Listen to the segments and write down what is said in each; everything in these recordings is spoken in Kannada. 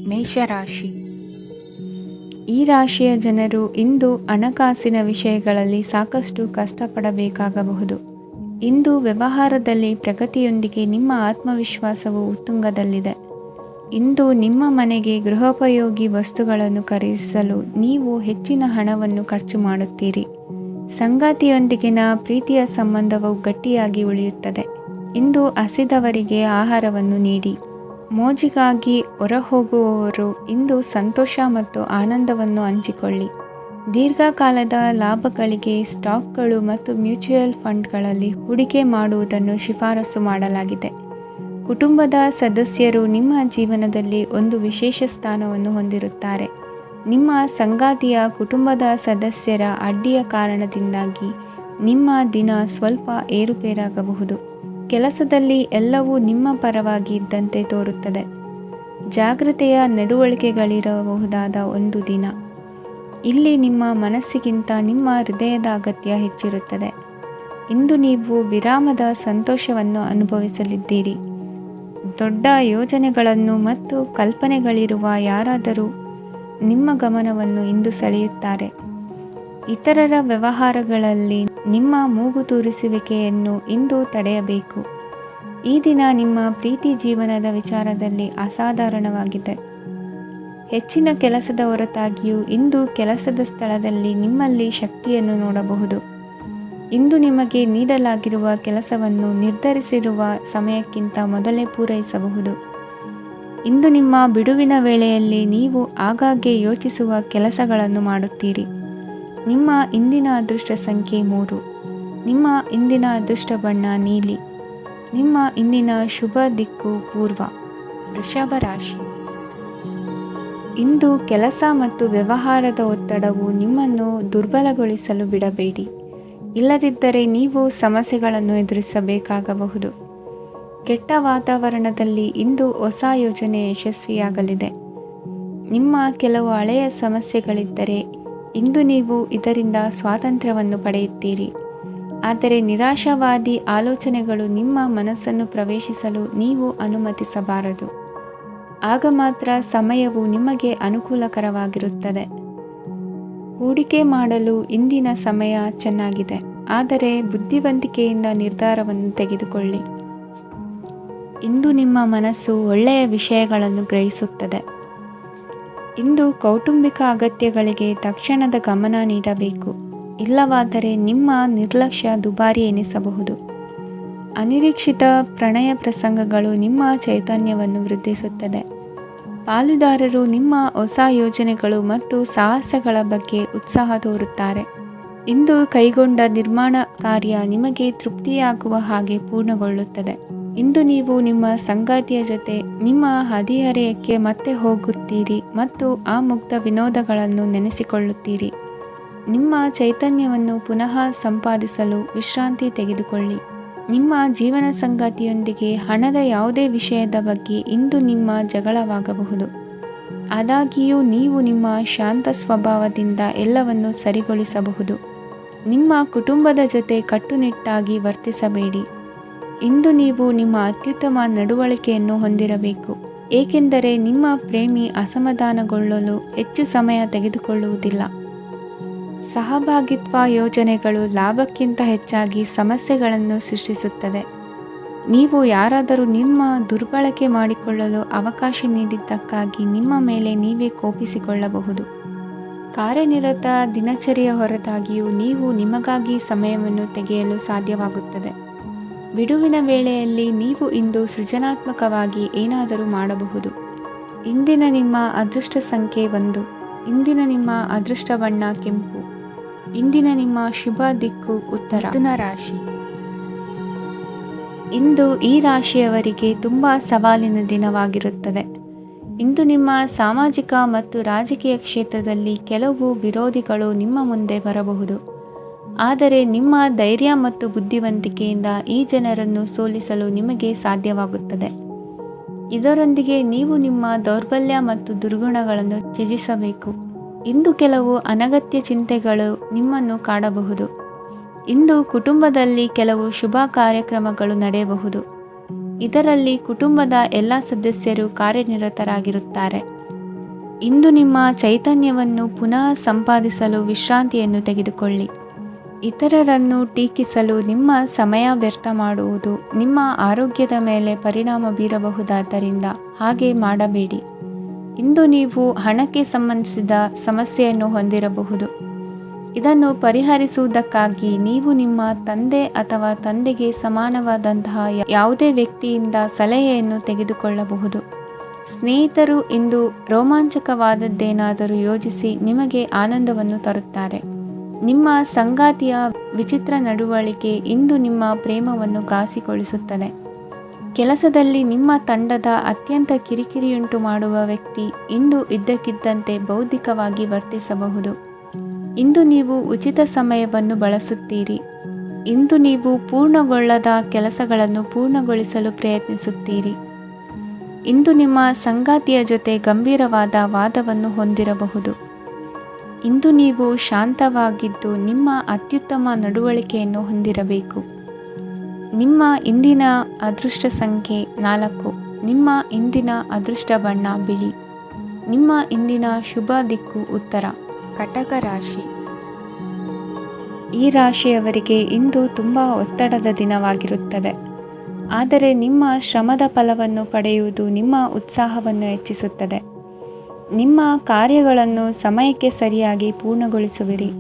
ಮೇಷರಾಶಿ. ಈ ರಾಶಿಯ ಜನರು ಇಂದು ಹಣಕಾಸಿನ ವಿಷಯಗಳಲ್ಲಿ ಸಾಕಷ್ಟು ಕಷ್ಟಪಡಬೇಕಾಗಬಹುದು. ಇಂದು ವ್ಯವಹಾರದಲ್ಲಿ ಪ್ರಗತಿಯೊಂದಿಗೆ ನಿಮ್ಮ ಆತ್ಮವಿಶ್ವಾಸವು ಉತ್ತುಂಗದಲ್ಲಿದೆ. ಇಂದು ನಿಮ್ಮ ಮನೆಗೆ ಗೃಹೋಪಯೋಗಿ ವಸ್ತುಗಳನ್ನು ಖರೀದಿಸಲು ನೀವು ಹೆಚ್ಚಿನ ಹಣವನ್ನು ಖರ್ಚು ಮಾಡುತ್ತೀರಿ. ಸಂಗಾತಿಯೊಂದಿಗಿನ ಪ್ರೀತಿಯ ಸಂಬಂಧವು ಗಟ್ಟಿಯಾಗಿ ಉಳಿಯುತ್ತದೆ. ಇಂದು ಹಸಿದವರಿಗೆ ಆಹಾರವನ್ನು ನೀಡಿ. ಮೋಜಿಗಾಗಿ ಹೊರಹೋಗುವವರು ಇಂದು ಸಂತೋಷ ಮತ್ತು ಆನಂದವನ್ನು ಹಂಚಿಕೊಳ್ಳಿ. ದೀರ್ಘಕಾಲದ ಲಾಭಗಳಿಗೆ ಸ್ಟಾಕ್ಗಳು ಮತ್ತು ಮ್ಯೂಚುವಲ್ ಫಂಡ್ಗಳಲ್ಲಿ ಹೂಡಿಕೆ ಮಾಡುವುದನ್ನು ಶಿಫಾರಸು ಮಾಡಲಾಗಿದೆ. ಕುಟುಂಬದ ಸದಸ್ಯರು ನಿಮ್ಮ ಜೀವನದಲ್ಲಿ ಒಂದು ವಿಶೇಷ ಸ್ಥಾನವನ್ನು ಹೊಂದಿರುತ್ತಾರೆ. ನಿಮ್ಮ ಸಂಗಾತಿಯ ಕುಟುಂಬದ ಸದಸ್ಯರ ಅಡ್ಡಿಯ ಕಾರಣದಿಂದಾಗಿ ನಿಮ್ಮ ದಿನ ಸ್ವಲ್ಪ ಏರುಪೇರಾಗಬಹುದು. ಕೆಲಸದಲ್ಲಿ ಎಲ್ಲವೂ ನಿಮ್ಮ ಪರವಾಗಿ ಇದ್ದಂತೆ ತೋರುತ್ತದೆ. ಜಾಗ್ರತೆಯ ನಡವಳಿಕೆಗಳಿರಬಹುದಾದ ಒಂದು ದಿನ. ಇಲ್ಲಿ ನಿಮ್ಮ ಮನಸ್ಸಿಗಿಂತ ನಿಮ್ಮ ಹೃದಯದ ಅಗತ್ಯ ಹೆಚ್ಚಿರುತ್ತದೆ. ಇಂದು ನೀವು ವಿರಾಮದ ಸಂತೋಷವನ್ನು ಅನುಭವಿಸಲಿದ್ದೀರಿ. ದೊಡ್ಡ ಯೋಜನೆಗಳನ್ನು ಮತ್ತು ಕಲ್ಪನೆಗಳಿರುವ ಯಾರಾದರೂ ನಿಮ್ಮ ಗಮನವನ್ನು ಇಂದು ಸೆಳೆಯುತ್ತಾರೆ. ಇತರರ ವ್ಯವಹಾರಗಳಲ್ಲಿ ನಿಮ್ಮ ಮೂಗು ತೂರಿಸುವಿಕೆಯನ್ನು ಇಂದು ತಡೆಯಬೇಕು. ಈ ದಿನ ನಿಮ್ಮ ಪ್ರೀತಿ ಜೀವನದ ವಿಚಾರದಲ್ಲಿ ಅಸಾಧಾರಣವಾಗಿದೆ. ಹೆಚ್ಚಿನ ಕೆಲಸದ ಹೊರತಾಗಿಯೂ ಇಂದು ಕೆಲಸದ ಸ್ಥಳದಲ್ಲಿ ನಿಮ್ಮಲ್ಲಿ ಶಕ್ತಿಯನ್ನು ನೋಡಬಹುದು. ಇಂದು ನಿಮಗೆ ನೀಡಲಾಗಿರುವ ಕೆಲಸವನ್ನು ನಿರ್ಧರಿಸಿರುವ ಸಮಯಕ್ಕಿಂತ ಮೊದಲೇ ಪೂರೈಸಬಹುದು. ಇಂದು ನಿಮ್ಮ ಬಿಡುವಿನ ವೇಳೆಯಲ್ಲಿ ನೀವು ಆಗಾಗ್ಗೆ ಯೋಚಿಸುವ ಕೆಲಸಗಳನ್ನು ಮಾಡುತ್ತೀರಿ. ನಿಮ್ಮ ಇಂದಿನ ಅದೃಷ್ಟ ಸಂಖ್ಯೆ 3. ನಿಮ್ಮ ಇಂದಿನ ಅದೃಷ್ಟ ಬಣ್ಣ ನೀಲಿ. ನಿಮ್ಮ ಇಂದಿನ ಶುಭ ದಿಕ್ಕು ಪೂರ್ವ. ವೃಷಭ ರಾಶಿ. ಇಂದು ಕೆಲಸ ಮತ್ತು ವ್ಯವಹಾರದ ಒತ್ತಡವು ನಿಮ್ಮನ್ನು ದುರ್ಬಲಗೊಳಿಸಲು ಬಿಡಬೇಡಿ. ಇಲ್ಲದಿದ್ದರೆ ನೀವು ಸಮಸ್ಯೆಗಳನ್ನು ಎದುರಿಸಬೇಕಾಗಬಹುದು. ಕೆಟ್ಟ ವಾತಾವರಣದಲ್ಲಿ ಇಂದು ಹೊಸ ಯೋಜನೆ ಯಶಸ್ವಿಯಾಗಲಿದೆ. ನಿಮ್ಮ ಕೆಲವು ಹಳೆಯ ಸಮಸ್ಯೆಗಳಿದ್ದರೆ ಇಂದು ನೀವು ಇದರಿಂದ ಸ್ವಾತಂತ್ರ್ಯವನ್ನು ಪಡೆಯುತ್ತೀರಿ. ಆದರೆ ನಿರಾಶಾವಾದಿ ಆಲೋಚನೆಗಳು ನಿಮ್ಮ ಮನಸ್ಸನ್ನು ಪ್ರವೇಶಿಸಲು ನೀವು ಅನುಮತಿಸಬಾರದು. ಆಗ ಮಾತ್ರ ಸಮಯವು ನಿಮಗೆ ಅನುಕೂಲಕರವಾಗಿರುತ್ತದೆ. ಹೂಡಿಕೆ ಮಾಡಲು ಇಂದಿನ ಸಮಯ ಚೆನ್ನಾಗಿದೆ, ಆದರೆ ಬುದ್ಧಿವಂತಿಕೆಯಿಂದ ನಿರ್ಧಾರವನ್ನು ತೆಗೆದುಕೊಳ್ಳಿ. ಇಂದು ನಿಮ್ಮ ಮನಸ್ಸು ಒಳ್ಳೆಯ ವಿಷಯಗಳನ್ನು ಗ್ರಹಿಸುತ್ತದೆ. ಇಂದು ಕೌಟುಂಬಿಕ ಅಗತ್ಯಗಳಿಗೆ ತಕ್ಷಣದ ಗಮನ ನೀಡಬೇಕು. ಇಲ್ಲವಾದರೆ ನಿಮ್ಮ ನಿರ್ಲಕ್ಷ್ಯ ದುಬಾರಿ ಎನಿಸಬಹುದು. ಅನಿರೀಕ್ಷಿತ ಪ್ರಣಯ ಪ್ರಸಂಗಗಳು ನಿಮ್ಮ ಚೈತನ್ಯವನ್ನು ವೃದ್ಧಿಸುತ್ತದೆ. ಪಾಲುದಾರರು ನಿಮ್ಮ ಹೊಸ ಯೋಜನೆಗಳು ಮತ್ತು ಸಾಹಸಗಳ ಬಗ್ಗೆ ಉತ್ಸಾಹ ತೋರುತ್ತಾರೆ. ಇಂದು ಕೈಗೊಂಡ ನಿರ್ಮಾಣ ಕಾರ್ಯ ನಿಮಗೆ ತೃಪ್ತಿಯಾಗುವ ಹಾಗೆ ಪೂರ್ಣಗೊಳ್ಳುತ್ತದೆ. ಇಂದು ನೀವು ನಿಮ್ಮ ಸಂಗಾತಿಯ ಜೊತೆ ನಿಮ್ಮ ಹದಿಹರೆಯಕ್ಕೆ ಮತ್ತೆ ಹೋಗುತ್ತೀರಿ ಮತ್ತು ಆ ಮುಗ್ಧ ವಿನೋದಗಳನ್ನು ನೆನೆಸಿಕೊಳ್ಳುತ್ತೀರಿ. ನಿಮ್ಮ ಚೈತನ್ಯವನ್ನು ಪುನಃ ಸಂಪಾದಿಸಲು ವಿಶ್ರಾಂತಿ ತೆಗೆದುಕೊಳ್ಳಿ. ನಿಮ್ಮ ಜೀವನ ಸಂಗಾತಿಯೊಂದಿಗೆ ಹಣದ ಯಾವುದೇ ವಿಷಯದ ಬಗ್ಗೆ ಇಂದು ನಿಮ್ಮ ಜಗಳವಾಗಬಹುದು. ಆದಾಗ್ಯೂ ನೀವು ನಿಮ್ಮ ಶಾಂತ ಸ್ವಭಾವದಿಂದ ಎಲ್ಲವನ್ನು ಸರಿಗೊಳಿಸಬಹುದು. ನಿಮ್ಮ ಕುಟುಂಬದ ಜೊತೆ ಕಟ್ಟುನಿಟ್ಟಾಗಿ ವರ್ತಿಸಬೇಡಿ. ಇಂದು ನೀವು ನಿಮ್ಮ ಅತ್ಯುತ್ತಮ ನಡವಳಿಕೆಯನ್ನು ಹೊಂದಿರಬೇಕು, ಏಕೆಂದರೆ ನಿಮ್ಮ ಪ್ರೇಮಿ ಅಸಮಾಧಾನಗೊಳ್ಳಲು ಹೆಚ್ಚು ಸಮಯ ತೆಗೆದುಕೊಳ್ಳುವುದಿಲ್ಲ. ಸಹಭಾಗಿತ್ವ ಯೋಜನೆಗಳು ಲಾಭಕ್ಕಿಂತ ಹೆಚ್ಚಾಗಿ ಸಮಸ್ಯೆಗಳನ್ನು ಸೃಷ್ಟಿಸುತ್ತದೆ. ನೀವು ಯಾರಾದರೂ ನಿಮ್ಮ ದುರ್ಬಳಕೆ ಮಾಡಿಕೊಳ್ಳಲು ಅವಕಾಶ ನೀಡಿದ್ದಕ್ಕಾಗಿ ನಿಮ್ಮ ಮೇಲೆ ನೀವೇ ಕೋಪಿಸಿಕೊಳ್ಳಬಹುದು. ಕಾರ್ಯನಿರತ ದಿನಚರಿಯ ಹೊರತಾಗಿಯೂ ನೀವು ನಿಮಗಾಗಿ ಸಮಯವನ್ನು ತೆಗೆಯಲು ಸಾಧ್ಯವಾಗುತ್ತದೆ. ಬಿಡುವಿನ ವೇಳೆಯಲ್ಲಿ ನೀವು ಇಂದು ಸೃಜನಾತ್ಮಕವಾಗಿ ಏನಾದರೂ ಮಾಡಬಹುದು. ಇಂದಿನ ನಿಮ್ಮ ಅದೃಷ್ಟ ಸಂಖ್ಯೆ 1. ಇಂದಿನ ನಿಮ್ಮ ಅದೃಷ್ಟ ಬಣ್ಣ ಕೆಂಪು. ಇಂದಿನ ನಿಮ್ಮ ಶುಭ ದಿಕ್ಕು ಉತ್ತರ. ಮಿಥುನ ರಾಶಿ. ಇಂದು ಈ ರಾಶಿಯವರಿಗೆ ತುಂಬ ಸವಾಲಿನ ದಿನವಾಗಿರುತ್ತದೆ. ಇಂದು ನಿಮ್ಮ ಸಾಮಾಜಿಕ ಮತ್ತು ರಾಜಕೀಯ ಕ್ಷೇತ್ರದಲ್ಲಿ ಕೆಲವು ವಿರೋಧಿಗಳು ನಿಮ್ಮ ಮುಂದೆ ಬರಬಹುದು. ಆದರೆ ನಿಮ್ಮ ಧೈರ್ಯ ಮತ್ತು ಬುದ್ಧಿವಂತಿಕೆಯಿಂದ ಈ ಜನರನ್ನು ಸೋಲಿಸಲು ನಿಮಗೆ ಸಾಧ್ಯವಾಗುತ್ತದೆ. ಇದರೊಂದಿಗೆ ನೀವು ನಿಮ್ಮ ದೌರ್ಬಲ್ಯ ಮತ್ತು ದುರ್ಗುಣಗಳನ್ನು ತ್ಯಜಿಸಬೇಕು. ಇಂದು ಕೆಲವು ಅನಗತ್ಯ ಚಿಂತೆಗಳು ನಿಮ್ಮನ್ನು ಕಾಡಬಹುದು. ಇಂದು ಕುಟುಂಬದಲ್ಲಿ ಕೆಲವು ಶುಭ ಕಾರ್ಯಕ್ರಮಗಳು ನಡೆಯಬಹುದು. ಇದರಲ್ಲಿ ಕುಟುಂಬದ ಎಲ್ಲ ಸದಸ್ಯರು ಕಾರ್ಯನಿರತರಾಗಿರುತ್ತಾರೆ. ಇಂದು ನಿಮ್ಮ ಚೈತನ್ಯವನ್ನು ಪುನಃ ಸಂಪಾದಿಸಲು ವಿಶ್ರಾಂತಿಯನ್ನು ತೆಗೆದುಕೊಳ್ಳಿ. ಇತರರನ್ನು ಟೀಕಿಸಲು ನಿಮ್ಮ ಸಮಯ ವ್ಯರ್ಥ ಮಾಡುವುದು ನಿಮ್ಮ ಆರೋಗ್ಯದ ಮೇಲೆ ಪರಿಣಾಮ ಬೀರಬಹುದಾದ್ದರಿಂದ ಹಾಗೆ ಮಾಡಬೇಡಿ. ಇಂದು ನೀವು ಹಣಕ್ಕೆ ಸಂಬಂಧಿಸಿದ ಸಮಸ್ಯೆಯನ್ನು ಹೊಂದಿರಬಹುದು. ಇದನ್ನು ಪರಿಹರಿಸುವುದಕ್ಕಾಗಿ ನೀವು ನಿಮ್ಮ ತಂದೆ ಅಥವಾ ತಂದೆಗೆ ಸಮಾನವಾದಂತಹ ಯಾವುದೇ ವ್ಯಕ್ತಿಯಿಂದ ಸಲಹೆಯನ್ನು ತೆಗೆದುಕೊಳ್ಳಬಹುದು. ಸ್ನೇಹಿತರು ಇಂದು ರೋಮಾಂಚಕವಾದದ್ದೇನಾದರೂ ಯೋಜಿಸಿ ನಿಮಗೆ ಆನಂದವನ್ನು ತರುತ್ತಾರೆ. ನಿಮ್ಮ ಸಂಗಾತಿಯ ವಿಚಿತ್ರ ನಡವಳಿಕೆ ಇಂದು ನಿಮ್ಮ ಪ್ರೇಮವನ್ನು ಘಾಸಿಗೊಳಿಸುತ್ತದೆ. ಕೆಲಸದಲ್ಲಿ ನಿಮ್ಮ ತಂಡದ ಅತ್ಯಂತ ಕಿರಿಕಿರಿಯುಂಟು ಮಾಡುವ ವ್ಯಕ್ತಿ ಇಂದು ಇದ್ದಕ್ಕಿದ್ದಂತೆ ಬೌದ್ಧಿಕವಾಗಿ ವರ್ತಿಸಬಹುದು. ಇಂದು ನೀವು ಉಚಿತ ಸಮಯವನ್ನು ಬಳಸುತ್ತೀರಿ. ಇಂದು ನೀವು ಪೂರ್ಣಗೊಳ್ಳದ ಕೆಲಸಗಳನ್ನು ಪೂರ್ಣಗೊಳಿಸಲು ಪ್ರಯತ್ನಿಸುತ್ತೀರಿ. ಇಂದು ನಿಮ್ಮ ಸಂಗಾತಿಯ ಜೊತೆ ಗಂಭೀರವಾದ ವಾದವನ್ನು ಹೊಂದಿರಬಹುದು. ಇಂದು ನೀವು ಶಾಂತವಾಗಿದ್ದು ನಿಮ್ಮ ಅತ್ಯುತ್ತಮ ನಡವಳಿಕೆಯನ್ನು ಹೊಂದಿರಬೇಕು. ನಿಮ್ಮ ಇಂದಿನ ಅದೃಷ್ಟ ಸಂಖ್ಯೆ 4. ನಿಮ್ಮ ಇಂದಿನ ಅದೃಷ್ಟ ಬಣ್ಣ ಬಿಳಿ. ನಿಮ್ಮ ಇಂದಿನ ಶುಭ ದಿಕ್ಕು ಉತ್ತರ. ಕಟಕ ರಾಶಿ. ಈ ರಾಶಿಯವರಿಗೆ ಇಂದು ತುಂಬ ಒತ್ತಡದ ದಿನವಾಗಿರುತ್ತದೆ. ಆದರೆ ನಿಮ್ಮ ಶ್ರಮದ ಫಲವನ್ನು ಪಡೆಯುವುದು ನಿಮ್ಮ ಉತ್ಸಾಹವನ್ನು ಹೆಚ್ಚಿಸುತ್ತದೆ. ನಿಮ್ಮ ಕಾರ್ಯಗಳನ್ನು ಸಮಯಕ್ಕೆ ಸರಿಯಾಗಿ ಪೂರ್ಣಗೊಳಿಸುವಿರಿ.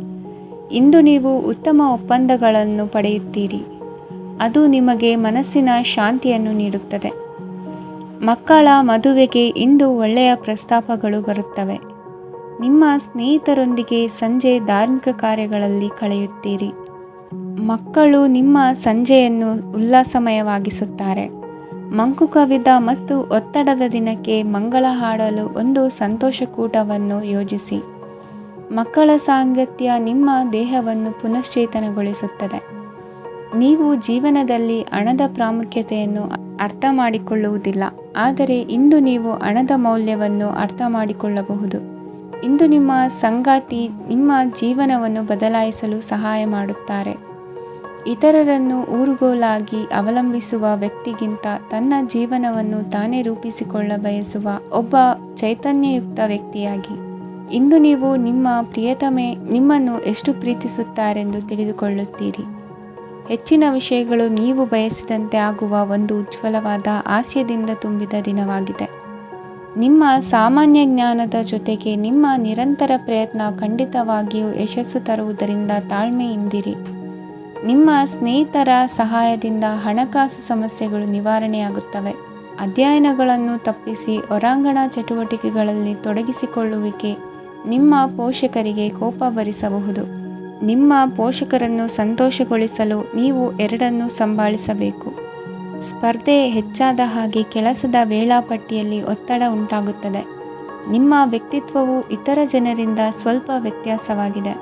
ಇಂದು ನೀವು ಉತ್ತಮ ಒಪ್ಪಂದಗಳನ್ನು ಪಡೆಯುತ್ತೀರಿ. ಅದು ನಿಮಗೆ ಮನಸ್ಸಿನ ಶಾಂತಿಯನ್ನು ನೀಡುತ್ತದೆ. ಮಕ್ಕಳ ಮದುವೆಗೆ ಇಂದು ಒಳ್ಳೆಯ ಪ್ರಸ್ತಾಪಗಳು ಬರುತ್ತವೆ. ನಿಮ್ಮ ಸ್ನೇಹಿತರೊಂದಿಗೆ ಸಂಜೆ ಧಾರ್ಮಿಕ ಕಾರ್ಯಗಳಲ್ಲಿ ಕಳೆಯುತ್ತೀರಿ. ಮಕ್ಕಳು ನಿಮ್ಮ ಸಂಜೆಯನ್ನು ಉಲ್ಲಾಸಮಯವಾಗಿಸುತ್ತಾರೆ. ಮಂಕು ಕವಿದ ಮತ್ತು ಒತ್ತಡದ ದಿನಕ್ಕೆ ಮಂಗಳ ಹಾಡಲು ಒಂದು ಸಂತೋಷಕೂಟವನ್ನು ಯೋಜಿಸಿ. ಮಕ್ಕಳ ಸಾಂಗತ್ಯ ನಿಮ್ಮ ದೇಹವನ್ನು ಪುನಶ್ಚೇತನಗೊಳಿಸುತ್ತದೆ. ನೀವು ಜೀವನದಲ್ಲಿ ಹಣದ ಪ್ರಾಮುಖ್ಯತೆಯನ್ನು ಅರ್ಥ ಮಾಡಿಕೊಳ್ಳುವುದಿಲ್ಲ, ಆದರೆ ಇಂದು ನೀವು ಹಣದ ಮೌಲ್ಯವನ್ನು ಅರ್ಥ ಮಾಡಿಕೊಳ್ಳಬಹುದು. ಇಂದು ನಿಮ್ಮ ಸಂಗಾತಿ ನಿಮ್ಮ ಜೀವನವನ್ನು ಬದಲಾಯಿಸಲು ಸಹಾಯ ಮಾಡುತ್ತಾರೆ. ಇತರರನ್ನು ಊರುಗೋಲಾಗಿ ಅವಲಂಬಿಸುವ ವ್ಯಕ್ತಿಗಿಂತ ತನ್ನ ಜೀವನವನ್ನು ತಾನೇ ರೂಪಿಸಿಕೊಳ್ಳ ಬಯಸುವ ಒಬ್ಬ ಚೈತನ್ಯಯುಕ್ತ ವ್ಯಕ್ತಿಯಾಗಿ. ಇಂದು ನೀವು ನಿಮ್ಮ ಪ್ರಿಯತಮೆ ನಿಮ್ಮನ್ನು ಎಷ್ಟು ಪ್ರೀತಿಸುತ್ತಾರೆಂದು ತಿಳಿದುಕೊಳ್ಳುತ್ತೀರಿ. ಹೆಚ್ಚಿನ ವಿಷಯಗಳು ನೀವು ಬಯಸಿದಂತೆ ಆಗುವ ಒಂದು ಉಜ್ವಲವಾದ ಹಾಸ್ಯದಿಂದ ತುಂಬಿದ ದಿನವಾಗಿದೆ. ನಿಮ್ಮ ಸಾಮಾನ್ಯ ಜ್ಞಾನದ ಜೊತೆಗೆ ನಿಮ್ಮ ನಿರಂತರ ಪ್ರಯತ್ನ ಖಂಡಿತವಾಗಿಯೂ ಯಶಸ್ಸು ತರುವುದರಿಂದ ತಾಳ್ಮೆಯಿಂದಿರಿ. ನಿಮ್ಮ ಸ್ನೇಹಿತರ ಸಹಾಯದಿಂದ ಹಣಕಾಸು ಸಮಸ್ಯೆಗಳು ನಿವಾರಣೆಯಾಗುತ್ತವೆ. ಅಧ್ಯಯನಗಳನ್ನು ತಪ್ಪಿಸಿ ಹೊರಾಂಗಣ ಚಟುವಟಿಕೆಗಳಲ್ಲಿ ತೊಡಗಿಸಿಕೊಳ್ಳುವಿಕೆ ನಿಮ್ಮ ಪೋಷಕರಿಗೆ ಕೋಪ ಭರಿಸಬಹುದು. ನಿಮ್ಮ ಪೋಷಕರನ್ನು ಸಂತೋಷಗೊಳಿಸಲು ನೀವು ಎರಡನ್ನೂ ಸಂಭಾಳಿಸಬೇಕು. ಸ್ಪರ್ಧೆ ಹೆಚ್ಚಾದ ಹಾಗೆ ಕೆಲಸದ ವೇಳಾಪಟ್ಟಿಯಲ್ಲಿ ಒತ್ತಡ ಉಂಟಾಗುತ್ತದೆ. ನಿಮ್ಮ ವ್ಯಕ್ತಿತ್ವವು ಇತರ ಜನರಿಂದ ಸ್ವಲ್ಪ ವ್ಯತ್ಯಾಸವಾಗಿದೆ.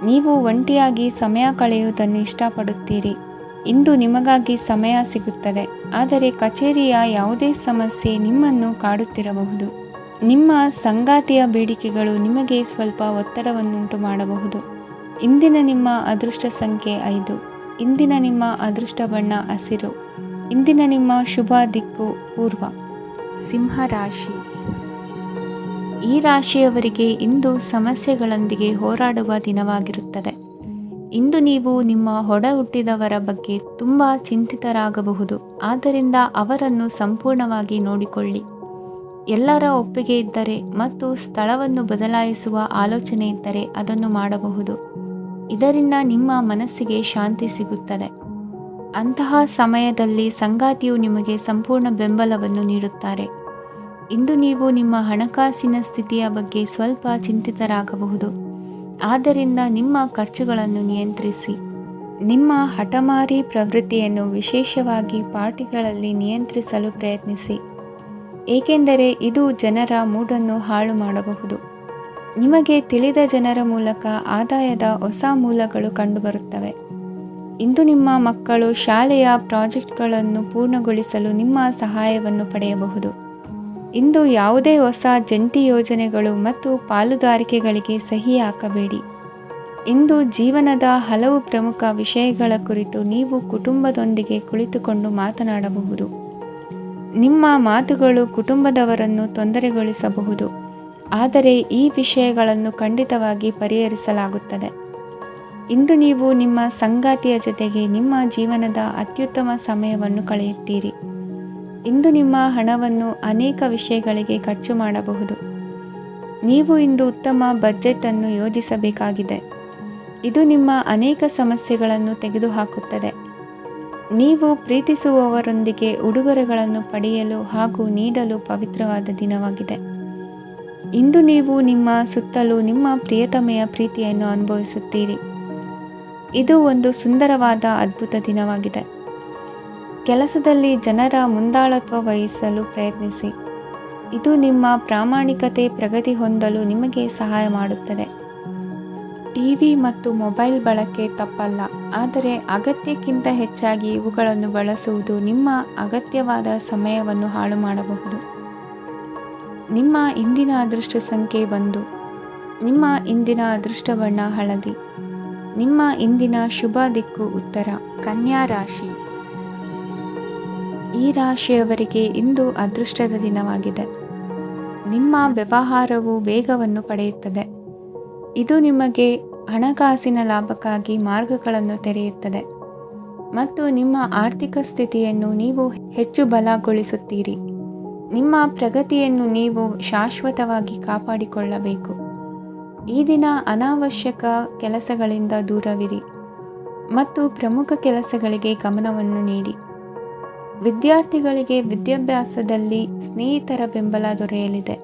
ನೀವು ಒಂಟಿಯಾಗಿ ಸಮಯ ಕಳೆಯುವುದನ್ನು ಇಷ್ಟಪಡುತ್ತೀರಿ. ಇಂದು ನಿಮಗಾಗಿ ಸಮಯ ಸಿಗುತ್ತದೆ, ಆದರೆ ಕಚೇರಿಯ ಯಾವುದೇ ಸಮಸ್ಯೆ ನಿಮ್ಮನ್ನು ಕಾಡುತ್ತಿರಬಹುದು. ನಿಮ್ಮ ಸಂಗಾತಿಯ ಬೇಡಿಕೆಗಳು ನಿಮಗೆ ಸ್ವಲ್ಪ ಒತ್ತಡವನ್ನುಂಟು ಮಾಡಬಹುದು. ಇಂದಿನ ನಿಮ್ಮ ಅದೃಷ್ಟ ಸಂಖ್ಯೆ 5. ಇಂದಿನ ನಿಮ್ಮ ಅದೃಷ್ಟ ಬಣ್ಣ ಹಸಿರು. ಇಂದಿನ ನಿಮ್ಮ ಶುಭ ದಿಕ್ಕು ಪೂರ್ವ. ಸಿಂಹ ರಾಶಿ. ಈ ರಾಶಿಯವರಿಗೆ ಇಂದು ಸಮಸ್ಯೆಗಳೊಂದಿಗೆ ಹೋರಾಡುವ ದಿನವಾಗಿರುತ್ತದೆ. ಇಂದು ನೀವು ನಿಮ್ಮ ಒಡ ಹುಟ್ಟಿದವರ ಬಗ್ಗೆ ತುಂಬ ಚಿಂತಿತರಾಗಬಹುದು. ಆದ್ದರಿಂದ ಅವರನ್ನು ಸಂಪೂರ್ಣವಾಗಿ ನೋಡಿಕೊಳ್ಳಿ. ಎಲ್ಲರ ಒಪ್ಪಿಗೆ ಇದ್ದರೆ ಮತ್ತು ಸ್ಥಳವನ್ನು ಬದಲಾಯಿಸುವ ಆಲೋಚನೆ ಇದ್ದರೆ ಅದನ್ನು ಮಾಡಬಹುದು. ಇದರಿಂದ ನಿಮ್ಮ ಮನಸ್ಸಿಗೆ ಶಾಂತಿ ಸಿಗುತ್ತದೆ. ಅಂತಹ ಸಮಯದಲ್ಲಿ ಸಂಗಾತಿಯು ನಿಮಗೆ ಸಂಪೂರ್ಣ ಬೆಂಬಲವನ್ನು ನೀಡುತ್ತಾರೆ. ಇಂದು ನೀವು ನಿಮ್ಮ ಹಣಕಾಸಿನ ಸ್ಥಿತಿಯ ಬಗ್ಗೆ ಸ್ವಲ್ಪ ಚಿಂತಿತರಾಗಬಹುದು. ಆದ್ದರಿಂದ ನಿಮ್ಮ ಖರ್ಚುಗಳನ್ನು ನಿಯಂತ್ರಿಸಿ. ನಿಮ್ಮ ಹಠಮಾರಿ ಪ್ರವೃತ್ತಿಯನ್ನು ವಿಶೇಷವಾಗಿ ಪಾರ್ಟಿಗಳಲ್ಲಿ ನಿಯಂತ್ರಿಸಲು ಪ್ರಯತ್ನಿಸಿ, ಏಕೆಂದರೆ ಇದು ಜನರ ಮೂಡನ್ನು ಹಾಳು ಮಾಡಬಹುದು. ನಿಮಗೆ ತಿಳಿದ ಜನರ ಮೂಲಕ ಆದಾಯದ ಹೊಸ ಮೂಲಗಳು ಕಂಡುಬರುತ್ತವೆ. ಇಂದು ನಿಮ್ಮ ಮಕ್ಕಳು ಶಾಲೆಯ ಪ್ರಾಜೆಕ್ಟ್ಗಳನ್ನು ಪೂರ್ಣಗೊಳಿಸಲು ನಿಮ್ಮ ಸಹಾಯವನ್ನು ಪಡೆಯಬಹುದು. ಇಂದು ಯಾವುದೇ ಹೊಸ ಜಂಟಿ ಯೋಜನೆಗಳು ಮತ್ತು ಪಾಲುದಾರಿಕೆಗಳಿಗೆ ಸಹಿ ಹಾಕಬೇಡಿ. ಇಂದು ಜೀವನದ ಹಲವು ಪ್ರಮುಖ ವಿಷಯಗಳ ಕುರಿತು ನೀವು ಕುಟುಂಬದೊಂದಿಗೆ ಕುಳಿತುಕೊಂಡು ಮಾತನಾಡಬಹುದು. ನಿಮ್ಮ ಮಾತುಗಳು ಕುಟುಂಬದವರನ್ನು ತೊಂದರೆಗೊಳಿಸಬಹುದು, ಆದರೆ ಈ ವಿಷಯಗಳನ್ನು ಖಂಡಿತವಾಗಿ ಪರಿಹರಿಸಲಾಗುತ್ತದೆ. ಇಂದು ನೀವು ನಿಮ್ಮ ಸಂಗಾತಿಯ ಜೊತೆಗೆ ನಿಮ್ಮ ಜೀವನದ ಅತ್ಯುತ್ತಮ ಸಮಯವನ್ನು ಕಳೆಯುತ್ತೀರಿ. ಇಂದು ನಿಮ್ಮ ಹಣವನ್ನು ಅನೇಕ ವಿಷಯಗಳಿಗೆ ಖರ್ಚು ಮಾಡಬಹುದು. ನೀವು ಇಂದು ಉತ್ತಮ ಬಜೆಟ್ ಅನ್ನು ಯೋಜಿಸಬೇಕಾಗಿದೆ. ಇದು ನಿಮ್ಮ ಅನೇಕ ಸಮಸ್ಯೆಗಳನ್ನು ತೆಗೆದುಹಾಕುತ್ತದೆ. ನೀವು ಪ್ರೀತಿಸುವವರೊಂದಿಗೆ ಉಡುಗೊರೆಗಳನ್ನು ಪಡೆಯಲು ಹಾಗೂ ನೀಡಲು ಪವಿತ್ರವಾದ ದಿನವಾಗಿದೆ. ಇಂದು ನೀವು ನಿಮ್ಮ ಸುತ್ತಲೂ ನಿಮ್ಮ ಪ್ರಿಯತಮೆಯ ಪ್ರೀತಿಯನ್ನು ಅನುಭವಿಸುತ್ತೀರಿ. ಇದು ಒಂದು ಸುಂದರವಾದ ಅದ್ಭುತ ದಿನವಾಗಿದೆ. ಕೆಲಸದಲ್ಲಿ ಜನರ ಮುಂದಾಳತ್ವ ವಹಿಸಲು ಪ್ರಯತ್ನಿಸಿ. ಇದು ನಿಮ್ಮ ಪ್ರಾಮಾಣಿಕತೆ ಪ್ರಗತಿ ಹೊಂದಲು ನಿಮಗೆ ಸಹಾಯ ಮಾಡುತ್ತದೆ. ಟಿವಿ ಮತ್ತು ಮೊಬೈಲ್ ಬಳಕೆ ತಪ್ಪಲ್ಲ, ಆದರೆ ಅಗತ್ಯಕ್ಕಿಂತ ಹೆಚ್ಚಾಗಿ ಇವುಗಳನ್ನು ಬಳಸುವುದು ನಿಮ್ಮ ಅಗತ್ಯವಾದ ಸಮಯವನ್ನು ಹಾಳು ಮಾಡಬಹುದು. ನಿಮ್ಮ ಇಂದಿನ ಅದೃಷ್ಟ ಸಂಖ್ಯೆ 1. ನಿಮ್ಮ ಇಂದಿನ ಅದೃಷ್ಟ ಬಣ್ಣ ಹಳದಿ. ನಿಮ್ಮ ಇಂದಿನ ಶುಭ ದಿಕ್ಕು ಉತ್ತರ. ಕನ್ಯಾ ರಾಶಿ. ಈ ರಾಶಿಯವರಿಗೆ ಇಂದು ಅದೃಷ್ಟದ ದಿನವಾಗಿದೆ. ನಿಮ್ಮ ವ್ಯವಹಾರವು ವೇಗವನ್ನು ಪಡೆಯುತ್ತದೆ. ಇದು ನಿಮಗೆ ಹಣಕಾಸಿನ ಲಾಭಕ್ಕಾಗಿ ಮಾರ್ಗಗಳನ್ನು ತೆರೆಯುತ್ತದೆ ಮತ್ತು ನಿಮ್ಮ ಆರ್ಥಿಕ ಸ್ಥಿತಿಯನ್ನು ನೀವು ಹೆಚ್ಚು ಬಲಗೊಳಿಸುತ್ತೀರಿ. ನಿಮ್ಮ ಪ್ರಗತಿಯನ್ನು ನೀವು ಶಾಶ್ವತವಾಗಿ ಕಾಪಾಡಿಕೊಳ್ಳಬೇಕು. ಈ ದಿನ ಅನಾವಶ್ಯಕ ಕೆಲಸಗಳಿಂದ ದೂರವಿರಿ ಮತ್ತು ಪ್ರಮುಖ ಕೆಲಸಗಳಿಗೆ ಗಮನವನ್ನು ನೀಡಿ. ವಿದ್ಯಾರ್ಥಿಗಳಿಗೆ ವಿದ್ಯಾಭ್ಯಾಸದಲ್ಲಿ ಸ್ನೇಹಿತರ ಬೆಂಬಲ ದೊರೆಯಲಿದೆ.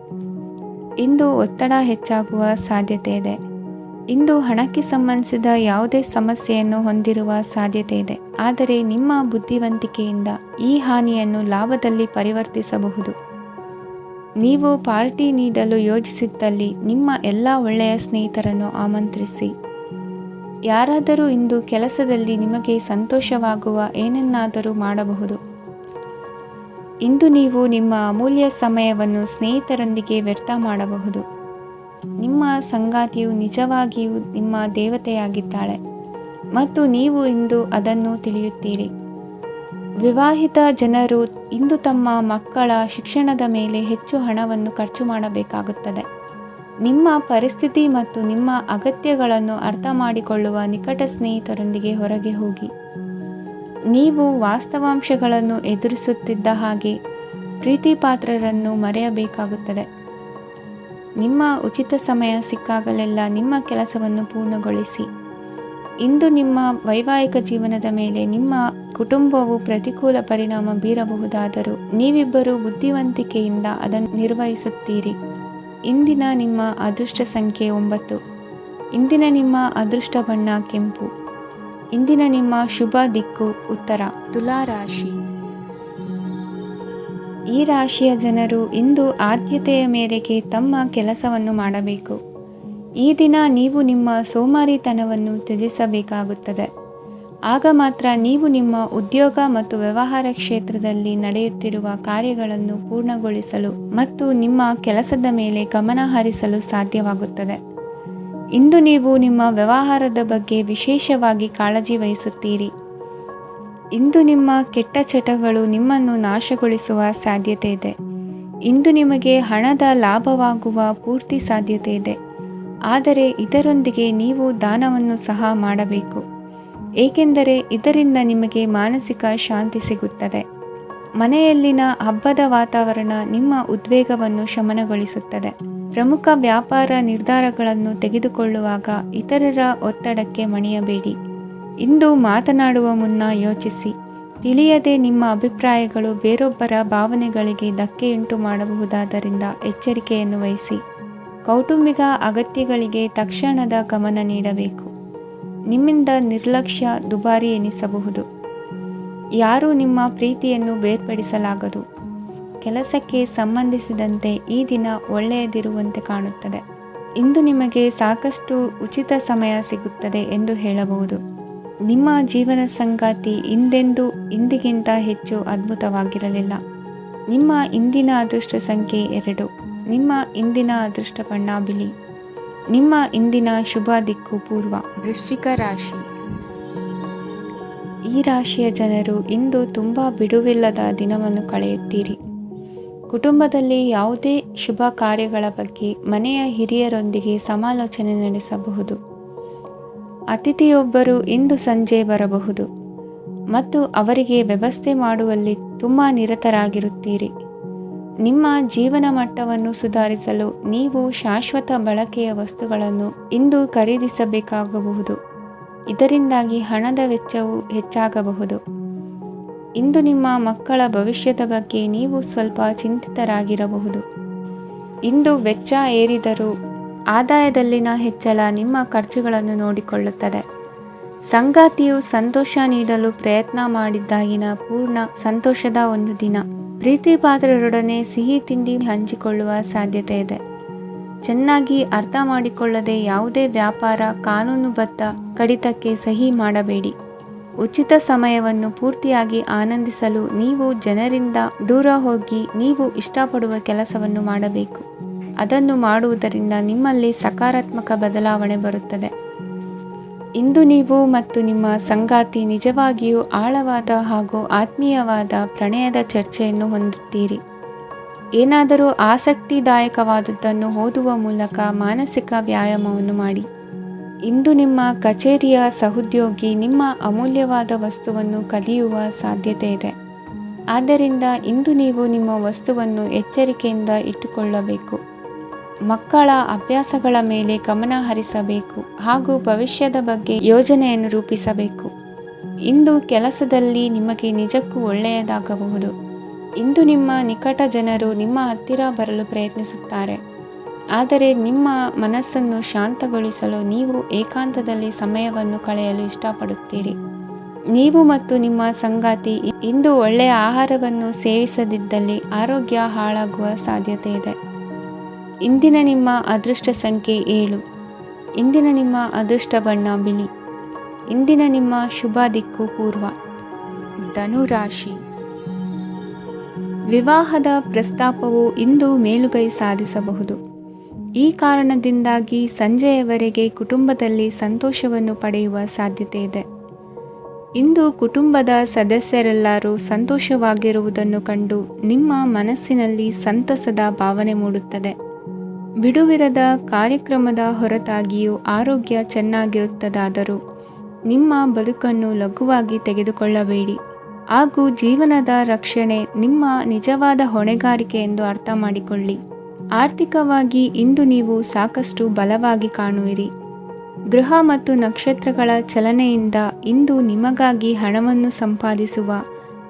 ಇಂದು ಒತ್ತಡ ಹೆಚ್ಚಾಗುವ ಸಾಧ್ಯತೆ ಇದೆ. ಇಂದು ಹಣಕ್ಕೆ ಸಂಬಂಧಿಸಿದ ಯಾವುದೇ ಸಮಸ್ಯೆಯನ್ನು ಹೊಂದಿರುವ ಸಾಧ್ಯತೆ ಇದೆ, ಆದರೆ ನಿಮ್ಮ ಬುದ್ಧಿವಂತಿಕೆಯಿಂದ ಈ ಹಾನಿಯನ್ನು ಲಾಭದಲ್ಲಿ ಪರಿವರ್ತಿಸಬಹುದು. ನೀವು ಪಾರ್ಟಿ ನೀಡಲು ಯೋಜಿಸಿದ್ದಲ್ಲಿ ನಿಮ್ಮ ಎಲ್ಲ ಒಳ್ಳೆಯ ಸ್ನೇಹಿತರನ್ನು ಆಮಂತ್ರಿಸಿ. ಯಾರಾದರೂ ಇಂದು ಕೆಲಸದಲ್ಲಿ ನಿಮಗೆ ಸಂತೋಷವಾಗುವ ಏನನ್ನಾದರೂ ಮಾಡಬಹುದು. ಇಂದು ನೀವು ನಿಮ್ಮ ಅಮೂಲ್ಯ ಸಮಯವನ್ನು ಸ್ನೇಹಿತರೊಂದಿಗೆ ವ್ಯರ್ಥ ಮಾಡಬಹುದು. ನಿಮ್ಮ ಸಂಗಾತಿಯು ನಿಜವಾಗಿಯೂ ನಿಮ್ಮ ದೇವತೆಯಾಗಿದ್ದಾಳೆ ಮತ್ತು ನೀವು ಇಂದು ಅದನ್ನು ತಿಳಿಯುತ್ತೀರಿ. ವಿವಾಹಿತ ಜನರು ಇಂದು ತಮ್ಮ ಮಕ್ಕಳ ಶಿಕ್ಷಣದ ಮೇಲೆ ಹೆಚ್ಚು ಹಣವನ್ನು ಖರ್ಚು ಮಾಡಬೇಕಾಗುತ್ತದೆ. ನಿಮ್ಮ ಪರಿಸ್ಥಿತಿ ಮತ್ತು ನಿಮ್ಮ ಅಗತ್ಯಗಳನ್ನು ಅರ್ಥ ಮಾಡಿಕೊಳ್ಳುವ ನಿಕಟ ಸ್ನೇಹಿತರೊಂದಿಗೆ ಹೊರಗೆ ಹೋಗಿ. ನೀವು ವಾಸ್ತವಾಂಶಗಳನ್ನು ಎದುರಿಸುತ್ತಿದ್ದ ಹಾಗೆ ಪ್ರೀತಿಪಾತ್ರರನ್ನು ಮರೆಯಬೇಕಾಗುತ್ತದೆ. ನಿಮ್ಮ ಉಚಿತ ಸಮಯ ಸಿಕ್ಕಾಗಲೆಲ್ಲ ನಿಮ್ಮ ಕೆಲಸವನ್ನು ಪೂರ್ಣಗೊಳಿಸಿ. ಇಂದು ನಿಮ್ಮ ವೈವಾಹಿಕ ಜೀವನದ ಮೇಲೆ ನಿಮ್ಮ ಕುಟುಂಬವು ಪ್ರತಿಕೂಲ ಪರಿಣಾಮ ಬೀರಬಹುದಾದರೂ ನೀವಿಬ್ಬರು ಬುದ್ಧಿವಂತಿಕೆಯಿಂದ ಅದನ್ನು ನಿರ್ವಹಿಸುತ್ತೀರಿ. ಇಂದಿನ ನಿಮ್ಮ ಅದೃಷ್ಟ ಸಂಖ್ಯೆ 9. ಇಂದಿನ ನಿಮ್ಮ ಅದೃಷ್ಟ ಬಣ್ಣ ಕೆಂಪು. ಇಂದಿನ ನಿಮ್ಮ ಶುಭ ದಿಕ್ಕು ಉತ್ತರ. ತುಲಾ ರಾಶಿ. ಈ ರಾಶಿಯ ಜನರು ಇಂದು ಆದ್ಯತೆಯ ಮೇರೆಗೆ ತಮ್ಮ ಕೆಲಸವನ್ನು ಮಾಡಬೇಕು. ಈ ದಿನ ನೀವು ನಿಮ್ಮ ಸೋಮಾರಿತನವನ್ನು ತ್ಯಜಿಸಬೇಕಾಗುತ್ತದೆ. ಆಗ ಮಾತ್ರ ನೀವು ನಿಮ್ಮ ಉದ್ಯೋಗ ಮತ್ತು ವ್ಯವಹಾರ ಕ್ಷೇತ್ರದಲ್ಲಿ ನಡೆಯುತ್ತಿರುವ ಕಾರ್ಯಗಳನ್ನು ಪೂರ್ಣಗೊಳಿಸಲು ಮತ್ತು ನಿಮ್ಮ ಕೆಲಸದ ಮೇಲೆ ಗಮನ ಹರಿಸಲು ಸಾಧ್ಯವಾಗುತ್ತದೆ. ಇಂದು ನೀವು ನಿಮ್ಮ ವ್ಯವಹಾರದ ಬಗ್ಗೆ ವಿಶೇಷವಾಗಿ ಕಾಳಜಿ ವಹಿಸುತ್ತೀರಿ. ಇಂದು ನಿಮ್ಮ ಕೆಟ್ಟ ಚಟಗಳು ನಿಮ್ಮನ್ನು ನಾಶಗೊಳಿಸುವ ಸಾಧ್ಯತೆ ಇದೆ. ಇಂದು ನಿಮಗೆ ಹಣದ ಲಾಭವಾಗುವ ಪೂರ್ತಿ ಸಾಧ್ಯತೆ ಇದೆ, ಆದರೆ ಇದರೊಂದಿಗೆ ನೀವು ದಾನವನ್ನು ಸಹ ಮಾಡಬೇಕು, ಏಕೆಂದರೆ ಇದರಿಂದ ನಿಮಗೆ ಮಾನಸಿಕ ಶಾಂತಿ ಸಿಗುತ್ತದೆ. ಮನೆಯಲ್ಲಿನ ಹಬ್ಬದ ವಾತಾವರಣ ನಿಮ್ಮ ಉದ್ವೇಗವನ್ನು ಶಮನಗೊಳಿಸುತ್ತದೆ. ಪ್ರಮುಖ ವ್ಯಾಪಾರ ನಿರ್ಧಾರಗಳನ್ನು ತೆಗೆದುಕೊಳ್ಳುವಾಗ ಇತರರ ಒತ್ತಡಕ್ಕೆ ಮಣಿಯಬೇಡಿ. ಇಂದು ಮಾತನಾಡುವ ಮುನ್ನ ಯೋಚಿಸಿ. ತಿಳಿಯದೆ ನಿಮ್ಮ ಅಭಿಪ್ರಾಯಗಳು ಬೇರೊಬ್ಬರ ಭಾವನೆಗಳಿಗೆ ಧಕ್ಕೆಯುಂಟು ಮಾಡಬಹುದಾದ್ದರಿಂದ ಎಚ್ಚರಿಕೆಯನ್ನು ವಹಿಸಿ. ಕೌಟುಂಬಿಕ ಅಗತ್ಯಗಳಿಗೆ ತಕ್ಷಣದ ಗಮನ ನೀಡಬೇಕು. ನಿಮ್ಮಿಂದ ನಿರ್ಲಕ್ಷ್ಯ ದುಬಾರಿ ಎನಿಸಬಹುದು. ಯಾರೂ ನಿಮ್ಮ ಪ್ರೀತಿಯನ್ನು ಬೇರ್ಪಡಿಸಲಾಗದು. ಕೆಲಸಕ್ಕೆ ಸಂಬಂಧಿಸಿದಂತೆ ಈ ದಿನ ಒಳ್ಳೆಯದಿರುವಂತೆ ಕಾಣುತ್ತದೆ. ಇಂದು ನಿಮಗೆ ಸಾಕಷ್ಟು ಉಚಿತ ಸಮಯ ಸಿಗುತ್ತದೆ ಎಂದು ಹೇಳಬಹುದು. ನಿಮ್ಮ ಜೀವನ ಸಂಗಾತಿ ಇಂದೆಂದೂ ಇಂದಿಗಿಂತ ಹೆಚ್ಚು ಅದ್ಭುತವಾಗಿರಲಿಲ್ಲ. ನಿಮ್ಮ ಇಂದಿನ ಅದೃಷ್ಟ ಸಂಖ್ಯೆ 2. ನಿಮ್ಮ ಇಂದಿನ ಅದೃಷ್ಟ ಬಣ್ಣ ಬಿಳಿ. ನಿಮ್ಮ ಇಂದಿನ ಶುಭ ದಿಕ್ಕು ಪೂರ್ವ. ವೃಶ್ಚಿಕ ರಾಶಿ. ಈ ರಾಶಿಯ ಜನರು ಇಂದು ತುಂಬ ಬಿಡುವಿಲ್ಲದ ದಿನವನ್ನು ಕಳೆಯುತ್ತೀರಿ. ಕುಟುಂಬದಲ್ಲಿ ಯಾವುದೇ ಶುಭ ಕಾರ್ಯಗಳ ಬಗ್ಗೆ ಮನೆಯ ಹಿರಿಯರೊಂದಿಗೆ ಸಮಾಲೋಚನೆ ನಡೆಸಬಹುದು. ಅತಿಥಿಯೊಬ್ಬರು ಇಂದು ಸಂಜೆ ಬರಬಹುದು ಮತ್ತು ಅವರಿಗೆ ವ್ಯವಸ್ಥೆ ಮಾಡುವಲ್ಲಿ ತುಂಬ ನಿರತರಾಗಿರುತ್ತೀರಿ. ನಿಮ್ಮ ಜೀವನ ಮಟ್ಟವನ್ನು ಸುಧಾರಿಸಲು ನೀವು ಶಾಶ್ವತ ಬಳಕೆಯ ವಸ್ತುಗಳನ್ನು ಇಂದು ಖರೀದಿಸಬೇಕಾಗಬಹುದು. ಇದರಿಂದಾಗಿ ಹಣದ ವೆಚ್ಚವು ಹೆಚ್ಚಾಗಬಹುದು. ಇಂದು ನಿಮ್ಮ ಮಕ್ಕಳ ಭವಿಷ್ಯದ ಬಗ್ಗೆ ನೀವು ಸ್ವಲ್ಪ ಚಿಂತಿತರಾಗಿರಬಹುದು. ಇಂದು ವೆಚ್ಚ ಏರಿದರೂ ಆದಾಯದಲ್ಲಿನ ಹೆಚ್ಚಳ ನಿಮ್ಮ ಖರ್ಚುಗಳನ್ನು ನೋಡಿಕೊಳ್ಳುತ್ತದೆ. ಸಂಗಾತಿಯು ಸಂತೋಷ ನೀಡಲು ಪ್ರಯತ್ನ ಮಾಡಿದ್ದಾಗಿನ ಪೂರ್ಣ ಸಂತೋಷದ ಒಂದು ದಿನ. ಪ್ರೀತಿ ಪಾತ್ರರೊಡನೆ ಸಿಹಿ ತಿಂಡಿ ಹಂಚಿಕೊಳ್ಳುವ ಸಾಧ್ಯತೆ ಇದೆ. ಚೆನ್ನಾಗಿ ಅರ್ಥ ಮಾಡಿಕೊಳ್ಳದೆ ಯಾವುದೇ ವ್ಯಾಪಾರ ಕಾನೂನುಬದ್ಧ ಕಡಿತಕ್ಕೆ ಸಹಿ ಮಾಡಬೇಡಿ. ಉಚಿತ ಸಮಯವನ್ನು ಪೂರ್ತಿಯಾಗಿ ಆನಂದಿಸಲು ನೀವು ಜನರಿಂದ ದೂರ ಹೋಗಿ ನೀವು ಇಷ್ಟಪಡುವ ಕೆಲಸವನ್ನು ಮಾಡಬೇಕು. ಅದನ್ನು ಮಾಡುವುದರಿಂದ ನಿಮ್ಮಲ್ಲಿ ಸಕಾರಾತ್ಮಕ ಬದಲಾವಣೆ ಬರುತ್ತದೆ. ಇಂದು ನೀವು ಮತ್ತು ನಿಮ್ಮ ಸಂಗಾತಿ ನಿಜವಾಗಿಯೂ ಆಳವಾದ ಹಾಗೂ ಆತ್ಮೀಯವಾದ ಪ್ರಣಯದ ಚರ್ಚೆಯನ್ನು ಹೊಂದುತ್ತೀರಿ. ಏನಾದರೂ ಆಸಕ್ತಿದಾಯಕವಾದದ್ದನ್ನು ಓದುವ ಮೂಲಕ ಮಾನಸಿಕ ವ್ಯಾಯಾಮವನ್ನು ಮಾಡಿ. ಇಂದು ನಿಮ್ಮ ಕಚೇರಿಯ ಸಹೋದ್ಯೋಗಿ ನಿಮ್ಮ ಅಮೂಲ್ಯವಾದ ವಸ್ತುವನ್ನು ಕದಿಯುವ ಸಾಧ್ಯತೆ ಇದೆ. ಆದ್ದರಿಂದ ಇಂದು ನೀವು ನಿಮ್ಮ ವಸ್ತುವನ್ನು ಎಚ್ಚರಿಕೆಯಿಂದ ಇಟ್ಟುಕೊಳ್ಳಬೇಕು. ಮಕ್ಕಳ ಅಭ್ಯಾಸಗಳ ಮೇಲೆ ಗಮನ ಹರಿಸಬೇಕು ಹಾಗೂ ಭವಿಷ್ಯದ ಬಗ್ಗೆ ಯೋಜನೆಯನ್ನು ರೂಪಿಸಬೇಕು. ಇಂದು ಕೆಲಸದಲ್ಲಿ ನಿಮಗೆ ನಿಜಕ್ಕೂ ಒಳ್ಳೆಯದಾಗಬಹುದು. ಇಂದು ನಿಮ್ಮ ನಿಕಟ ಜನರು ನಿಮ್ಮ ಹತ್ತಿರ ಬರಲು ಪ್ರಯತ್ನಿಸುತ್ತಾರೆ. ಆದರೆ ನಿಮ್ಮ ಮನಸ್ಸನ್ನು ಶಾಂತಗೊಳಿಸಲು ನೀವು ಏಕಾಂತದಲ್ಲಿ ಸಮಯವನ್ನು ಕಳೆಯಲು ಇಷ್ಟಪಡುತ್ತೀರಿ. ನೀವು ಮತ್ತು ನಿಮ್ಮ ಸಂಗಾತಿ ಇಂದು ಒಳ್ಳೆಯ ಆಹಾರವನ್ನು ಸೇವಿಸದಿದ್ದಲ್ಲಿ ಆರೋಗ್ಯ ಹಾಳಾಗುವ ಸಾಧ್ಯತೆ ಇದೆ. ಇಂದಿನ ನಿಮ್ಮ ಅದೃಷ್ಟ ಸಂಖ್ಯೆ 7. ಇಂದಿನ ನಿಮ್ಮ ಅದೃಷ್ಟ ಬಣ್ಣ ಬಿಳಿ. ಇಂದಿನ ನಿಮ್ಮ ಶುಭ ದಿಕ್ಕು ಪೂರ್ವ. ಧನುರಾಶಿ. ವಿವಾಹದ ಪ್ರಸ್ತಾಪವು ಇಂದು ಮೇಲುಗೈ ಸಾಧಿಸಬಹುದು. ಈ ಕಾರಣದಿಂದಾಗಿ ಸಂಜೆಯವರೆಗೆ ಕುಟುಂಬದಲ್ಲಿ ಸಂತೋಷವನ್ನು ಪಡೆಯುವ ಸಾಧ್ಯತೆ ಇದೆ. ಇಂದು ಕುಟುಂಬದ ಸದಸ್ಯರೆಲ್ಲರೂ ಸಂತೋಷವಾಗಿರುವುದನ್ನು ಕಂಡು ನಿಮ್ಮ ಮನಸ್ಸಿನಲ್ಲಿ ಸಂತಸದ ಭಾವನೆ ಮೂಡುತ್ತದೆ. ಬಿಡುವಿರದ ಕಾರ್ಯಕ್ರಮದ ಹೊರತಾಗಿಯೂ ಆರೋಗ್ಯ ಚೆನ್ನಾಗಿರುತ್ತದಾದರೂ ನಿಮ್ಮ ಬದುಕನ್ನು ಲಘುವಾಗಿ ತೆಗೆದುಕೊಳ್ಳಬೇಡಿ ಹಾಗೂ ಜೀವನದ ರಕ್ಷಣೆ ನಿಮ್ಮ ನಿಜವಾದ ಹೊಣೆಗಾರಿಕೆ ಎಂದು ಅರ್ಥ ಮಾಡಿಕೊಳ್ಳಿ. ಆರ್ಥಿಕವಾಗಿ ಇಂದು ನೀವು ಸಾಕಷ್ಟು ಬಲವಾಗಿ ಕಾಣುವಿರಿ. ಗ್ರಹ ಮತ್ತು ನಕ್ಷತ್ರಗಳ ಚಲನೆಯಿಂದ ಇಂದು ನಿಮಗಾಗಿ ಹಣವನ್ನು ಸಂಪಾದಿಸುವ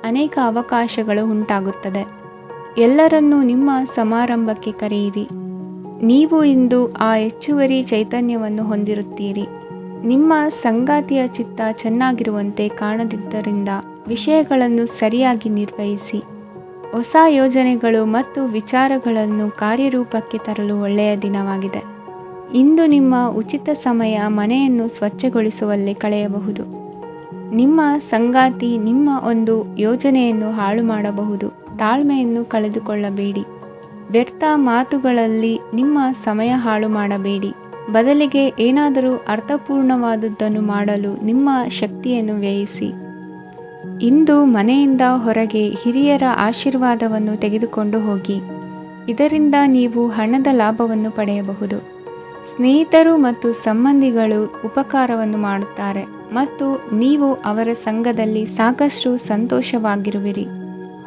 ಅನೇಕ ಅವಕಾಶಗಳು ಉಂಟಾಗುತ್ತದೆ. ಎಲ್ಲರನ್ನೂ ನಿಮ್ಮ ಸಮಾರಂಭಕ್ಕೆ ಕರೆಯಿರಿ. ನೀವು ಇಂದು ಆ ಹೆಚ್ಚುವರಿ ಚೈತನ್ಯವನ್ನು ಹೊಂದಿರುತ್ತೀರಿ. ನಿಮ್ಮ ಸಂಗಾತಿಯ ಚಿತ್ತ ಚೆನ್ನಾಗಿರುವಂತೆ ಕಾಣದಿದ್ದರಿಂದ ವಿಷಯಗಳನ್ನು ಸರಿಯಾಗಿ ನಿರ್ವಹಿಸಿ. ಹೊಸ ಯೋಜನೆಗಳು ಮತ್ತು ವಿಚಾರಗಳನ್ನು ಕಾರ್ಯರೂಪಕ್ಕೆ ತರಲು ಒಳ್ಳೆಯ ದಿನವಾಗಿದೆ. ಇಂದು ನಿಮ್ಮ ಉಚಿತ ಸಮಯ ಮನೆಯನ್ನು ಸ್ವಚ್ಛಗೊಳಿಸುವಲ್ಲಿ ಕಳೆಯಬಹುದು. ನಿಮ್ಮ ಸಂಗಾತಿ ನಿಮ್ಮ ಒಂದು ಯೋಜನೆಯನ್ನು ಹಾಳು ಮಾಡಬಹುದು. ತಾಳ್ಮೆಯನ್ನು ಕಳೆದುಕೊಳ್ಳಬೇಡಿ. ವ್ಯರ್ಥ ಮಾತುಗಳಲ್ಲಿ ನಿಮ್ಮ ಸಮಯ ಹಾಳು ಮಾಡಬೇಡಿ. ಬದಲಿಗೆ ಏನಾದರೂ ಅರ್ಥಪೂರ್ಣವಾದುದನ್ನು ಮಾಡಲು ನಿಮ್ಮ ಶಕ್ತಿಯನ್ನು ವ್ಯಯಿಸಿ. ಇಂದು ಮನೆಯಿಂದ ಹೊರಗೆ ಹಿರಿಯರ ಆಶೀರ್ವಾದವನ್ನು ತೆಗೆದುಕೊಂಡು ಹೋಗಿ. ಇದರಿಂದ ನೀವು ಹಣದ ಲಾಭವನ್ನು ಪಡೆಯಬಹುದು. ಸ್ನೇಹಿತರು ಮತ್ತು ಸಂಬಂಧಿಗಳು ಉಪಕಾರವನ್ನು ಮಾಡುತ್ತಾರೆ ಮತ್ತು ನೀವು ಅವರ ಸಂಘದಲ್ಲಿ ಸಾಕಷ್ಟು ಸಂತೋಷವಾಗಿರುವಿರಿ.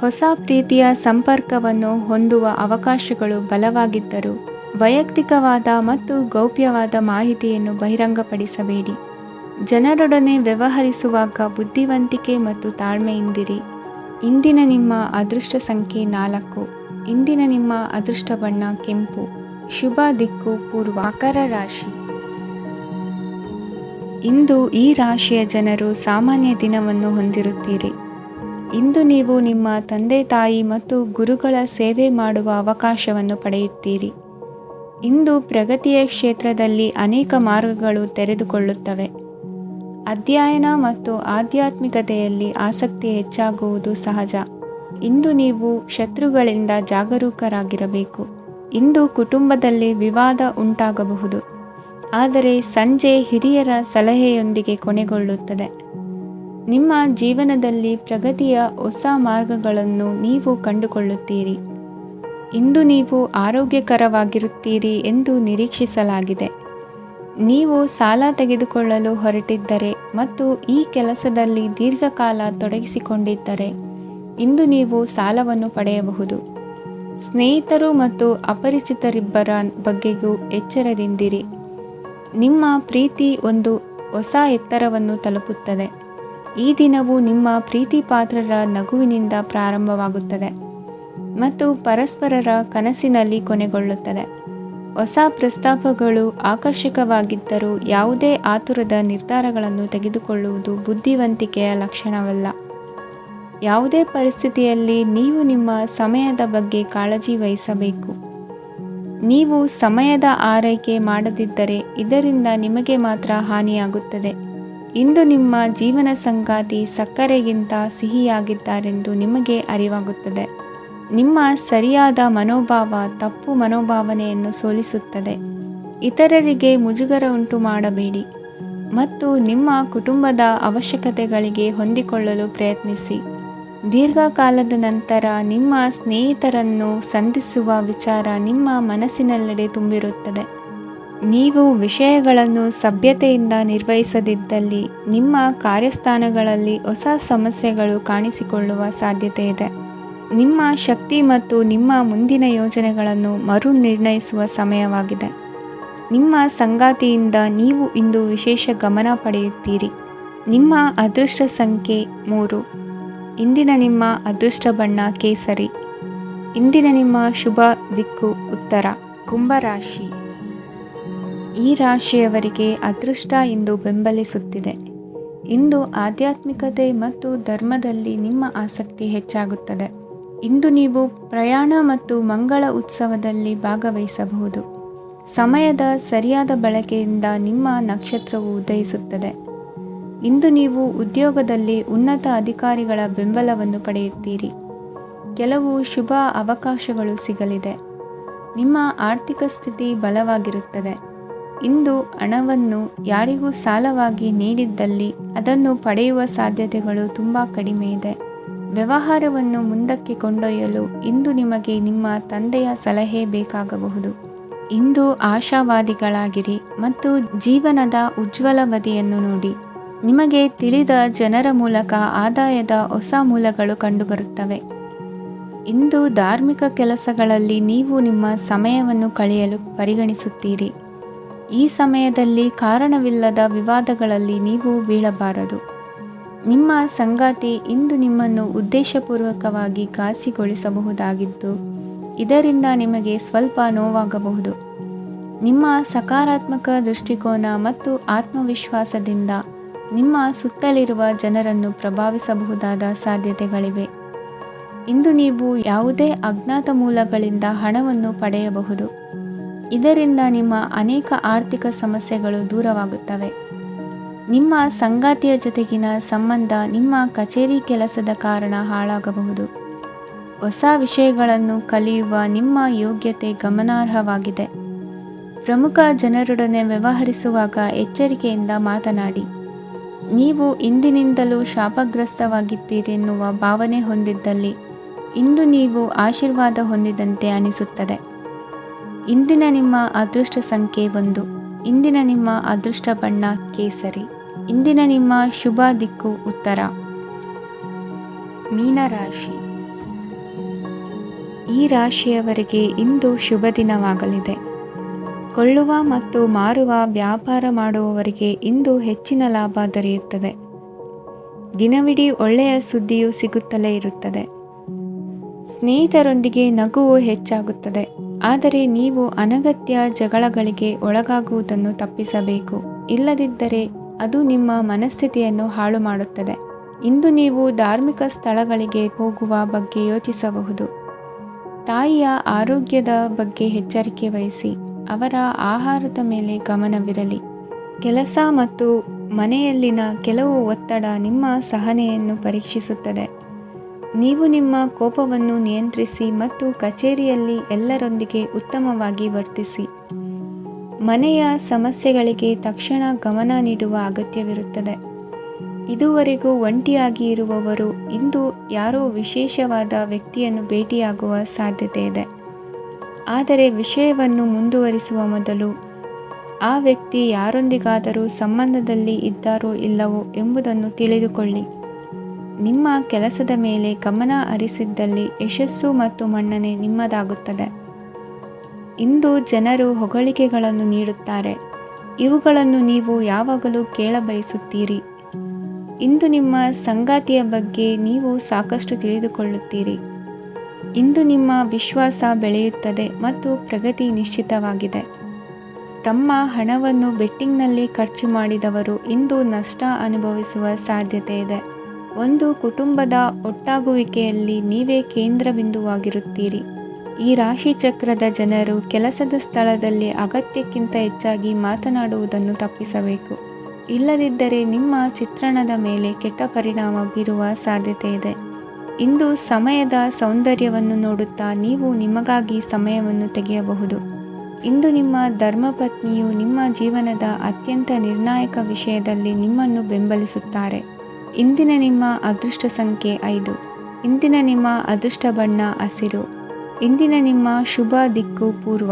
ಹೊಸ ಪ್ರೀತಿಯ ಸಂಪರ್ಕವನ್ನು ಹೊಂದುವ ಅವಕಾಶಗಳು ಬಲವಾಗಿದ್ದರೂ ವೈಯಕ್ತಿಕವಾದ ಮತ್ತು ಗೌಪ್ಯವಾದ ಮಾಹಿತಿಯನ್ನು ಬಹಿರಂಗಪಡಿಸಬೇಡಿ. ಜನರೊಡನೆ ವ್ಯವಹರಿಸುವಾಗ ಬುದ್ಧಿವಂತಿಕೆ ಮತ್ತು ತಾಳ್ಮೆಯಿಂದಿರಿ. ಇಂದಿನ ನಿಮ್ಮ ಅದೃಷ್ಟ ಸಂಖ್ಯೆ 4. ಇಂದಿನ ನಿಮ್ಮ ಅದೃಷ್ಟ ಬಣ್ಣ ಕೆಂಪು. ಶುಭ ದಿಕ್ಕು ಪೂರ್ವ. ಮಕರ ರಾಶಿ. ಇಂದು ಈ ರಾಶಿಯ ಜನರು ಸಾಮಾನ್ಯ ದಿನವನ್ನು ಹೊಂದಿರುತ್ತೀರಿ. ಇಂದು ನೀವು ನಿಮ್ಮ ತಂದೆ ತಾಯಿ ಮತ್ತು ಗುರುಗಳ ಸೇವೆ ಮಾಡುವ ಅವಕಾಶವನ್ನು ಪಡೆಯುತ್ತೀರಿ. ಇಂದು ಪ್ರಗತಿಯ ಕ್ಷೇತ್ರದಲ್ಲಿ ಅನೇಕ ಮಾರ್ಗಗಳು ತೆರೆದುಕೊಳ್ಳುತ್ತವೆ. ಅಧ್ಯಯನ ಮತ್ತು ಆಧ್ಯಾತ್ಮಿಕತೆಯಲ್ಲಿ ಆಸಕ್ತಿ ಹೆಚ್ಚಾಗುವುದು ಸಹಜ. ಇಂದು ನೀವು ಶತ್ರುಗಳಿಂದ ಜಾಗರೂಕರಾಗಿರಬೇಕು. ಇಂದು ಕುಟುಂಬದಲ್ಲಿ ವಿವಾದ ಉಂಟಾಗಬಹುದು, ಆದರೆ ಸಂಜೆ ಹಿರಿಯರ ಸಲಹೆಯೊಂದಿಗೆ ಕೊನೆಗೊಳ್ಳುತ್ತದೆ. ನಿಮ್ಮ ಜೀವನದಲ್ಲಿ ಪ್ರಗತಿಯ ಹೊಸ ಮಾರ್ಗಗಳನ್ನು ನೀವು ಕಂಡುಕೊಳ್ಳುತ್ತೀರಿ. ಇಂದು ನೀವು ಆರೋಗ್ಯಕರವಾಗಿರುತ್ತೀರಿ ಎಂದು ನಿರೀಕ್ಷಿಸಲಾಗಿದೆ. ನೀವು ಸಾಲ ತೆಗೆದುಕೊಳ್ಳಲು ಹೊರಟಿದ್ದರೆ ಮತ್ತು ಈ ಕೆಲಸದಲ್ಲಿ ದೀರ್ಘಕಾಲ ತೊಡಗಿಸಿಕೊಂಡಿದ್ದರೆ ಇಂದು ನೀವು ಸಾಲವನ್ನು ಪಡೆಯಬಹುದು. ಸ್ನೇಹಿತರು ಮತ್ತು ಅಪರಿಚಿತರಿಬ್ಬರ ಬಗ್ಗೆಯೂ ಎಚ್ಚರದಿಂದಿರಿ. ನಿಮ್ಮ ಪ್ರೀತಿ ಒಂದು ಹೊಸ ಎತ್ತರವನ್ನು ತಲುಪುತ್ತದೆ. ಈ ದಿನವು ನಿಮ್ಮ ಪ್ರೀತಿ ಪಾತ್ರರ ನಗುವಿನಿಂದ ಪ್ರಾರಂಭವಾಗುತ್ತದೆ ಮತ್ತು ಪರಸ್ಪರರ ಕನಸಿನಲ್ಲಿ ಕೊನೆಗೊಳ್ಳುತ್ತದೆ. ಹೊಸ ಪ್ರಸ್ತಾಪಗಳು ಆಕರ್ಷಕವಾಗಿದ್ದರೂ ಯಾವುದೇ ಆತುರದ ನಿರ್ಧಾರಗಳನ್ನು ತೆಗೆದುಕೊಳ್ಳುವುದು ಬುದ್ಧಿವಂತಿಕೆಯ ಲಕ್ಷಣವಲ್ಲ. ಯಾವುದೇ ಪರಿಸ್ಥಿತಿಯಲ್ಲಿ ನೀವು ನಿಮ್ಮ ಸಮಯದ ಬಗ್ಗೆ ಕಾಳಜಿ ವಹಿಸಬೇಕು. ನೀವು ಸಮಯದ ಆರೈಕೆ ಮಾಡದಿದ್ದರೆ ಇದರಿಂದ ನಿಮಗೆ ಮಾತ್ರ ಹಾನಿಯಾಗುತ್ತದೆ. ಇಂದು ನಿಮ್ಮ ಜೀವನ ಸಂಗಾತಿ ಸಕ್ಕರೆಗಿಂತ ಸಿಹಿಯಾಗಿದ್ದಾರೆಂದು ನಿಮಗೆ ಅರಿವಾಗುತ್ತದೆ. ನಿಮ್ಮ ಸರಿಯಾದ ಮನೋಭಾವ ತಪ್ಪು ಮನೋಭಾವನೆಯನ್ನು ಸೋಲಿಸುತ್ತದೆ. ಇತರರಿಗೆ ಮುಜುಗರ ಉಂಟು ಮಾಡಬೇಡಿ ಮತ್ತು ನಿಮ್ಮ ಕುಟುಂಬದ ಅವಶ್ಯಕತೆಗಳಿಗೆ ಹೊಂದಿಕೊಳ್ಳಲು ಪ್ರಯತ್ನಿಸಿ. ದೀರ್ಘಕಾಲದ ನಂತರ ನಿಮ್ಮ ಸ್ನೇಹಿತರನ್ನು ಸಂಧಿಸುವ ವಿಚಾರ ನಿಮ್ಮ ಮನಸ್ಸಿನೆಲ್ಲೆಡೆ ತುಂಬಿರುತ್ತದೆ. ನೀವು ವಿಷಯಗಳನ್ನು ಸಭ್ಯತೆಯಿಂದ ನಿರ್ವಹಿಸದಿದ್ದಲ್ಲಿ ನಿಮ್ಮ ಕಾರ್ಯಸ್ಥಾನಗಳಲ್ಲಿ ಹೊಸ ಸಮಸ್ಯೆಗಳು ಕಾಣಿಸಿಕೊಳ್ಳುವ ಸಾಧ್ಯತೆ ಇದೆ. ನಿಮ್ಮ ಶಕ್ತಿ ಮತ್ತು ನಿಮ್ಮ ಮುಂದಿನ ಯೋಜನೆಗಳನ್ನು ಮರುನಿರ್ಣಯಿಸುವ ಸಮಯವಾಗಿದೆ. ನಿಮ್ಮ ಸಂಗಾತಿಯಿಂದ ನೀವು ಇಂದು ವಿಶೇಷ ಗಮನ ಪಡೆಯುತ್ತೀರಿ. ನಿಮ್ಮ ಅದೃಷ್ಟ ಸಂಖ್ಯೆ 3. ಇಂದಿನ ನಿಮ್ಮ ಅದೃಷ್ಟ ಬಣ್ಣ ಕೇಸರಿ. ಇಂದಿನ ನಿಮ್ಮ ಶುಭ ದಿಕ್ಕು ಉತ್ತರ. ಕುಂಭರಾಶಿ. ಈ ರಾಶಿಯವರಿಗೆ ಅದೃಷ್ಟ ಇಂದು ಬೆಂಬಲಿಸುತ್ತಿದೆ. ಇಂದು ಆಧ್ಯಾತ್ಮಿಕತೆ ಮತ್ತು ಧರ್ಮದಲ್ಲಿ ನಿಮ್ಮ ಆಸಕ್ತಿ ಹೆಚ್ಚಾಗುತ್ತದೆ. ಇಂದು ನೀವು ಪ್ರಯಾಣ ಮತ್ತು ಮಂಗಳ ಉತ್ಸವದಲ್ಲಿ ಭಾಗವಹಿಸಬಹುದು. ಸಮಯದ ಸರಿಯಾದ ಬಳಕೆಯಿಂದ ನಿಮ್ಮ ನಕ್ಷತ್ರವು ಉದಯಿಸುತ್ತದೆ. ಇಂದು ನೀವು ಉದ್ಯೋಗದಲ್ಲಿ ಉನ್ನತ ಅಧಿಕಾರಿಗಳ ಬೆಂಬಲವನ್ನು ಪಡೆಯುತ್ತೀರಿ. ಕೆಲವು ಶುಭ ಅವಕಾಶಗಳು ಸಿಗಲಿದೆ. ನಿಮ್ಮ ಆರ್ಥಿಕ ಸ್ಥಿತಿ ಬಲವಾಗಿರುತ್ತದೆ. ಇಂದು ಹಣವನ್ನು ಯಾರಿಗೂ ಸಾಲವಾಗಿ ನೀಡಿದ್ದಲ್ಲಿ ಅದನ್ನು ಪಡೆಯುವ ಸಾಧ್ಯತೆಗಳು ತುಂಬ ಕಡಿಮೆ ಇದೆ. ವ್ಯವಹಾರವನ್ನು ಮುಂದಕ್ಕೆ ಕೊಂಡೊಯ್ಯಲು ಇಂದು ನಿಮಗೆ ನಿಮ್ಮ ತಂದೆಯ ಸಲಹೆ ಬೇಕಾಗಬಹುದು. ಇಂದು ಆಶಾವಾದಿಗಳಾಗಿರಿ ಮತ್ತು ಜೀವನದ ಉಜ್ವಲ ಬದಿಯನ್ನು ನೋಡಿ. ನಿಮಗೆ ತಿಳಿದ ಜನರ ಮೂಲಕ ಆದಾಯದ ಹೊಸ ಮೂಲಗಳು ಕಂಡುಬರುತ್ತವೆ. ಇಂದು ಧಾರ್ಮಿಕ ಕೆಲಸಗಳಲ್ಲಿ ನೀವು ನಿಮ್ಮ ಸಮಯವನ್ನು ಕಳೆಯಲು ಪರಿಗಣಿಸುತ್ತೀರಿ. ಈ ಸಮಯದಲ್ಲಿ ಕಾರಣವಿಲ್ಲದ ವಿವಾದಗಳಲ್ಲಿ ನೀವು ಬೀಳಬಾರದು. ನಿಮ್ಮ ಸಂಗಾತಿ ಇಂದು ನಿಮ್ಮನ್ನು ಉದ್ದೇಶಪೂರ್ವಕವಾಗಿ ಘಾಸಿಗೊಳಿಸಬಹುದಾಗಿದ್ದು ಇದರಿಂದ ನಿಮಗೆ ಸ್ವಲ್ಪ ನೋವಾಗಬಹುದು. ನಿಮ್ಮ ಸಕಾರಾತ್ಮಕ ದೃಷ್ಟಿಕೋನ ಮತ್ತು ಆತ್ಮವಿಶ್ವಾಸದಿಂದ ನಿಮ್ಮ ಸುತ್ತಲಿರುವ ಜನರನ್ನು ಪ್ರಭಾವಿಸಬಹುದಾದ ಸಾಧ್ಯತೆಗಳಿವೆ. ಇಂದು ನೀವು ಯಾವುದೇ ಅಜ್ಞಾತ ಮೂಲಗಳಿಂದ ಹಣವನ್ನು ಪಡೆಯಬಹುದು. ಇದರಿಂದ ನಿಮ್ಮ ಅನೇಕ ಆರ್ಥಿಕ ಸಮಸ್ಯೆಗಳು ದೂರವಾಗುತ್ತವೆ. ನಿಮ್ಮ ಸಂಗಾತಿಯ ಜೊತೆಗಿನ ಸಂಬಂಧ ನಿಮ್ಮ ಕಚೇರಿ ಕೆಲಸದ ಕಾರಣ ಹಾಳಾಗಬಹುದು. ಹೊಸ ವಿಷಯಗಳನ್ನು ಕಲಿಯುವ ನಿಮ್ಮ ಯೋಗ್ಯತೆ ಗಮನಾರ್ಹವಾಗಿದೆ. ಪ್ರಮುಖ ಜನರೊಡನೆ ವ್ಯವಹರಿಸುವಾಗ ಎಚ್ಚರಿಕೆಯಿಂದ ಮಾತನಾಡಿ. ನೀವು ಇಂದಿನಿಂದಲೂ ಶಾಪಗ್ರಸ್ತವಾಗಿದ್ದೀರೆನ್ನುವ ಭಾವನೆ ಹೊಂದಿದ್ದಲ್ಲಿ ಇಂದು ನೀವು ಆಶೀರ್ವಾದ ಹೊಂದಿದಂತೆ ಅನಿಸುತ್ತದೆ. ಇಂದಿನ ನಿಮ್ಮ ಅದೃಷ್ಟ ಸಂಖ್ಯೆ 1. ಇಂದಿನ ನಿಮ್ಮ ಅದೃಷ್ಟ ಬಣ್ಣ ಕೇಸರಿ. ಇಂದಿನ ನಿಮ್ಮ ಶುಭ ದಿಕ್ಕು ಉತ್ತರ. ಮೀನರಾಶಿ. ಈ ರಾಶಿಯವರಿಗೆ ಇಂದು ಶುಭ ದಿನವಾಗಲಿದೆ. ಕೊಳ್ಳುವ ಮತ್ತು ಮಾರುವ ವ್ಯಾಪಾರ ಮಾಡುವವರಿಗೆ ಇಂದು ಹೆಚ್ಚಿನ ಲಾಭ ದೊರೆಯುತ್ತದೆ. ದಿನವಿಡೀ ಒಳ್ಳೆಯ ಸುದ್ದಿಯು ಸಿಗುತ್ತಲೇ ಇರುತ್ತದೆ. ಸ್ನೇಹಿತರೊಂದಿಗೆ ನಗುವು ಹೆಚ್ಚಾಗುತ್ತದೆ. ಆದರೆ ನೀವು ಅನಗತ್ಯ ಜಗಳಗಳಿಗೆ ಒಳಗಾಗುವುದನ್ನು ತಪ್ಪಿಸಬೇಕು. ಇಲ್ಲದಿದ್ದರೆ ಅದು ನಿಮ್ಮ ಮನಸ್ಥಿತಿಯನ್ನು ಹಾಳು ಮಾಡುತ್ತದೆ. ಇಂದು ನೀವು ಧಾರ್ಮಿಕ ಸ್ಥಳಗಳಿಗೆ ಹೋಗುವ ಬಗ್ಗೆ ಯೋಚಿಸಬಹುದು. ತಾಯಿಯ ಆರೋಗ್ಯದ ಬಗ್ಗೆ ಎಚ್ಚರಿಕೆ ವಹಿಸಿ. ಅವರ ಆಹಾರದ ಮೇಲೆ ಗಮನವಿರಲಿ. ಕೆಲಸ ಮತ್ತು ಮನೆಯಲ್ಲಿನ ಕೆಲವು ಒತ್ತಡ ನಿಮ್ಮ ಸಹನೆಯನ್ನು ಪರೀಕ್ಷಿಸುತ್ತದೆ. ನೀವು ನಿಮ್ಮ ಕೋಪವನ್ನು ನಿಯಂತ್ರಿಸಿ ಮತ್ತು ಕಚೇರಿಯಲ್ಲಿ ಎಲ್ಲರೊಂದಿಗೆ ಉತ್ತಮವಾಗಿ ವರ್ತಿಸಿ. ಮನೆಯ ಸಮಸ್ಯೆಗಳಿಗೆ ತಕ್ಷಣ ಗಮನ ನೀಡುವ ಅಗತ್ಯವಿರುತ್ತದೆ. ಇದುವರೆಗೂ ಒಂಟಿಯಾಗಿ ಇರುವವರು ಇಂದು ಯಾರೋ ವಿಶೇಷವಾದ ವ್ಯಕ್ತಿಯನ್ನು ಭೇಟಿಯಾಗುವ ಸಾಧ್ಯತೆ ಇದೆ. ಆದರೆ ವಿಷಯವನ್ನು ಮುಂದುವರಿಸುವ ಮೊದಲು ಆ ವ್ಯಕ್ತಿ ಯಾರೊಂದಿಗಾದರೂ ಸಂಬಂಧದಲ್ಲಿ ಇದ್ದಾರೋ ಇಲ್ಲವೋ ಎಂಬುದನ್ನು ತಿಳಿದುಕೊಳ್ಳಿ. ನಿಮ್ಮ ಕೆಲಸದ ಮೇಲೆ ಗಮನ ಹರಿಸಿದ್ದಲ್ಲಿ ಯಶಸ್ಸು ಮತ್ತು ಮನ್ನಣೆ ನಿಮ್ಮದಾಗುತ್ತದೆ. ಇಂದು ಜನರು ಹೊಗಳಿಕೆಗಳನ್ನು ನೀಡುತ್ತಾರೆ. ಇವುಗಳನ್ನು ನೀವು ಯಾವಾಗಲೂ ಕೇಳಬಯಸುತ್ತೀರಿ. ಇಂದು ನಿಮ್ಮ ಸಂಗಾತಿಯ ಬಗ್ಗೆ ನೀವು ಸಾಕಷ್ಟು ತಿಳಿದುಕೊಳ್ಳುತ್ತೀರಿ. ಇಂದು ನಿಮ್ಮ ವಿಶ್ವಾಸ ಬೆಳೆಯುತ್ತದೆ ಮತ್ತು ಪ್ರಗತಿ ನಿಶ್ಚಿತವಾಗಿದೆ. ತಮ್ಮ ಹಣವನ್ನು ಬೆಟ್ಟಿಂಗ್ನಲ್ಲಿ ಖರ್ಚು ಮಾಡಿದವರು ಇಂದು ನಷ್ಟ ಅನುಭವಿಸುವ ಸಾಧ್ಯತೆ ಇದೆ. ಒಂದು ಕುಟುಂಬದ ಒಟ್ಟಾಗುವಿಕೆಯಲ್ಲಿ ನೀವೇ ಕೇಂದ್ರಬಿಂದುವಾಗಿರುತ್ತೀರಿ. ಈ ರಾಶಿ ಚಕ್ರದ ಜನರು ಕೆಲಸದ ಸ್ಥಳದಲ್ಲಿ ಅಗತ್ಯಕ್ಕಿಂತ ಹೆಚ್ಚಾಗಿ ಮಾತನಾಡುವುದನ್ನು ತಪ್ಪಿಸಬೇಕು. ಇಲ್ಲದಿದ್ದರೆ ನಿಮ್ಮ ಚಿತ್ರಣದ ಮೇಲೆ ಕೆಟ್ಟ ಪರಿಣಾಮ ಬೀರುವ ಸಾಧ್ಯತೆ ಇದೆ. ಇಂದು ಸಮಯದ ಸೌಂದರ್ಯವನ್ನು ನೋಡುತ್ತಾ ನೀವು ನಿಮಗಾಗಿ ಸಮಯವನ್ನು ತೆಗೆಯಬಹುದು. ಇಂದು ನಿಮ್ಮ ಧರ್ಮಪತ್ನಿಯು ನಿಮ್ಮ ಜೀವನದ ಅತ್ಯಂತ ನಿರ್ಣಾಯಕ ವಿಷಯದಲ್ಲಿ ನಿಮ್ಮನ್ನು ಬೆಂಬಲಿಸುತ್ತಾರೆ. ಇಂದಿನ ನಿಮ್ಮ ಅದೃಷ್ಟ ಸಂಖ್ಯೆ 5. ಇಂದಿನ ನಿಮ್ಮ ಅದೃಷ್ಟ ಬಣ್ಣ ಹಸಿರು. ಇಂದಿನ ನಿಮ್ಮ ಶುಭ ದಿಕ್ಕು ಪೂರ್ವ.